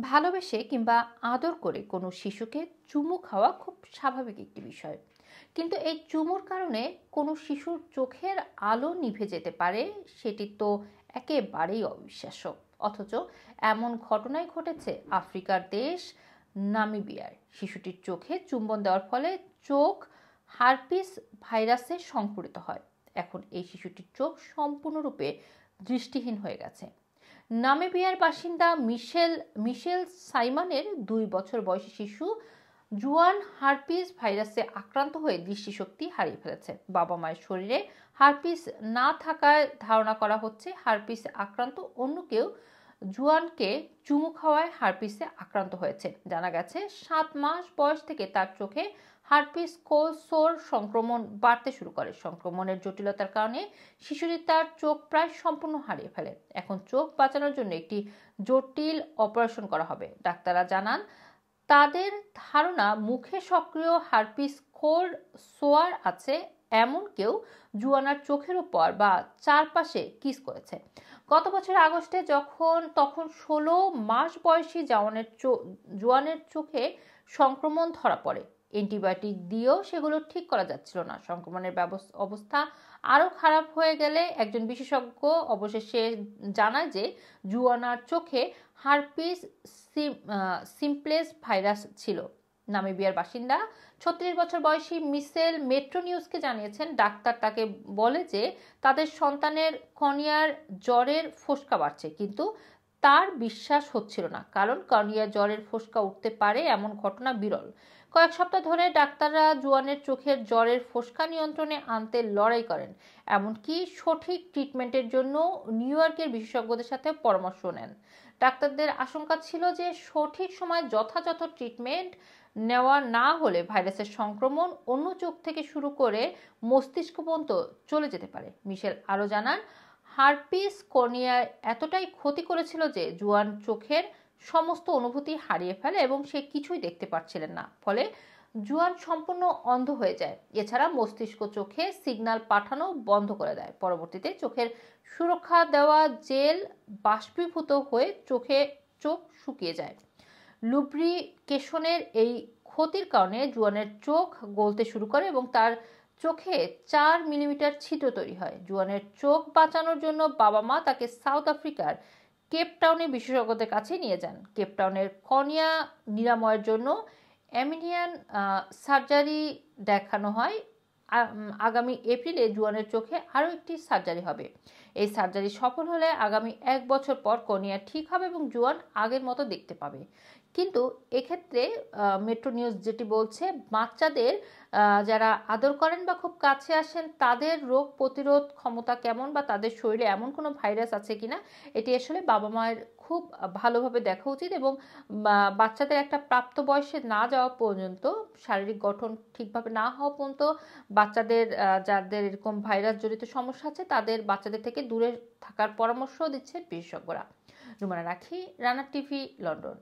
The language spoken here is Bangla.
ভালোবেসে কিংবা আদর করে কোনো শিশুকে চুমু খাওয়া খুব স্বাভাবিক একটি বিষয়। কিন্তু এই চুমুর কারণে কোনো শিশুর চোখের আলো নিভে যেতে পারে, সেটি তো একেবারেই অবিশ্বাস্য। অথচ এমন ঘটনাই ঘটেছে আফ্রিকার দেশ নামিবিয়ার। শিশুটির চোখে চুম্বন দেওয়ার ফলে চোখ হারপিস ভাইরাসে সংক্রমিত হয়। এখন এই শিশুটির চোখ সম্পূর্ণরূপে দৃষ্টিহীন হয়ে গেছে। নামিবিয়ার বাসিন্দা মিশেল মিশেল সাইমনের 2 বছর বয়সী শিশু জুয়ান হারপিস ভাইরাসে আক্রান্ত হয়ে দৃষ্টিশক্তি হারিয়ে ফেলেছে। বাবা মায়ের শরীরে হারপিস না থাকায় ধারণা করা হচ্ছে হারপিসে আক্রান্ত অন্য কেউ জুয়ানকে চুমু খাওয়ায় হারপিসে আক্রান্ত হয়েছে। জানা গেছে 7 মাস বয়স থেকে তার চোখে হারপিস কোল্ড সোর সংক্রমণ বাড়তে শুরু করে। সংক্রমণের জটিলতার কারণে শিশুটি তার চোখ প্রায় সম্পূর্ণ হারিয়ে ফেলে। এখন চোখ বাঁচানোর জন্য একটি জটিল অপারেশন করা হবে। ডাক্তাররা জানান, তাদের ধারণা মুখে সক্রিয় হারপিস কোল্ড সোয়ার আছে এমন কেউ জুয়ানার চোখের উপর বা চারপাশে কিস করেছে। গত বছরের আগস্টে তখন 16 মাস বয়সী জুয়ানের চোখে সংক্রমণ ধরা পড়ে। অ্যান্টিবায়োটিক দিয়েও সেগুলো ঠিক করা যাচ্ছিল না। সংক্রমণের অবস্থা আরও খারাপ হয়ে গেলে একজন বিশেষজ্ঞ অবশেষে জানায় যে জুয়ানার চোখে হারপিস সিমপ্লেক্স ভাইরাস ছিল। নামিবিয়ার বাসিন্দা 36 বছর বয়সী মিশেল মেট্রো নিউজকে জানিয়েছেন, ডাক্তার তাকে বলে যে তাদের সন্তানের কর্নিয়ার জ্বরের ফোসকা বাড়ছে, কিন্তু তার বিশ্বাস হচ্ছিল না, কারণ কর্নিয়ার জ্বরের ফোসকা উঠতে পারে এমন ঘটনা বিরল। কয়েক সপ্তাহ ধরে ডাক্তাররা জুয়ানের চোখের জ্বরের ফোসকা নিয়ন্ত্রণে আনতে লড়াই করেন, এমনকি সঠিক ট্রিটমেন্টের জন্য নিউ ইয়র্কের বিশেষজ্ঞদের সাথে পরামর্শ নেন। ডাক্তারদের আশঙ্কা ছিল যে সঠিক সময়ে যথাযথ ট্রিটমেন্ট নেওয়া না হলে ভাইরাসের সংক্রমণ অন্য চোখ থেকে শুরু করে মস্তিষ্ক পর্যন্ত চলে যেতে পারে। মিশেল আরও জানান, হারপিস কর্নিয়ায় এতটাই ক্ষতি করেছিল যে জুয়ান চোখের সমস্ত অনুভূতি হারিয়ে ফেলে এবং সে কিছুই দেখতে পাচ্ছিলেন না। ফলে জুয়ান সম্পূর্ণ অন্ধ হয়ে যায়। এছাড়া মস্তিষ্ক চোখে সিগন্যাল পাঠানো বন্ধ করে দেয়। পরবর্তীতে চোখের সুরক্ষা দেওয়া জেল বাষ্পীভূত হয়ে চোখ শুকিয়ে যায়। লুব্রিকেশনের এই ক্ষতির কারণে জুয়ানের চোখ গলতে শুরু করে এবং তার চোখে 4 মিলিমিটার ছিদ্র তৈরি হয়। জুয়ানের চোখ বাঁচানোর জন্য বাবা মা তাকে সাউথ আফ্রিকার কেপটাউনে বিশেষজ্ঞদের কাছে নিয়ে যান। কেপটাউনের কর্নিয়া নিরাময়ের জন্য অ্যামিনিয়ান সার্জারি দেখানো হয়। আগামী এপ্রিলে জুয়ানের চোখে আরও একটি সার্জারি হবে। এই সার্জারি সফল হলে আগামী 1 বছর পর কর্নিয়া ঠিক হবে এবং জুয়ান আগের মতো দেখতে পাবে। কিন্তু এক্ষেত্রে মেট্রো নিউজ যেটি বলছে, বাচ্চাদের যারা আদর করেন বা খুব কাছে আসেন তাদের রোগ প্রতিরোধ ক্ষমতা কেমন বা তাদের শরীরে এমন কোনো ভাইরাস আছে কিনা, এটি আসলে বাবা মায়ের খুব ভালোভাবে দেখা উচিত এবং বাচ্চাদের একটা প্রাপ্ত বয়সে না যাওয়া পর্যন্ত, শারীরিক গঠন ঠিকভাবে না হওয়া পর্যন্ত বাচ্চাদের যাদের এরকম ভাইরাস জড়িত সমস্যা আছে তাদের বাচ্চাদের থেকে দূরে থাকার পরামর্শ দিচ্ছেন বিশেষজ্ঞরা। রুমানা রাখি, রানা টিভি, লন্ডন।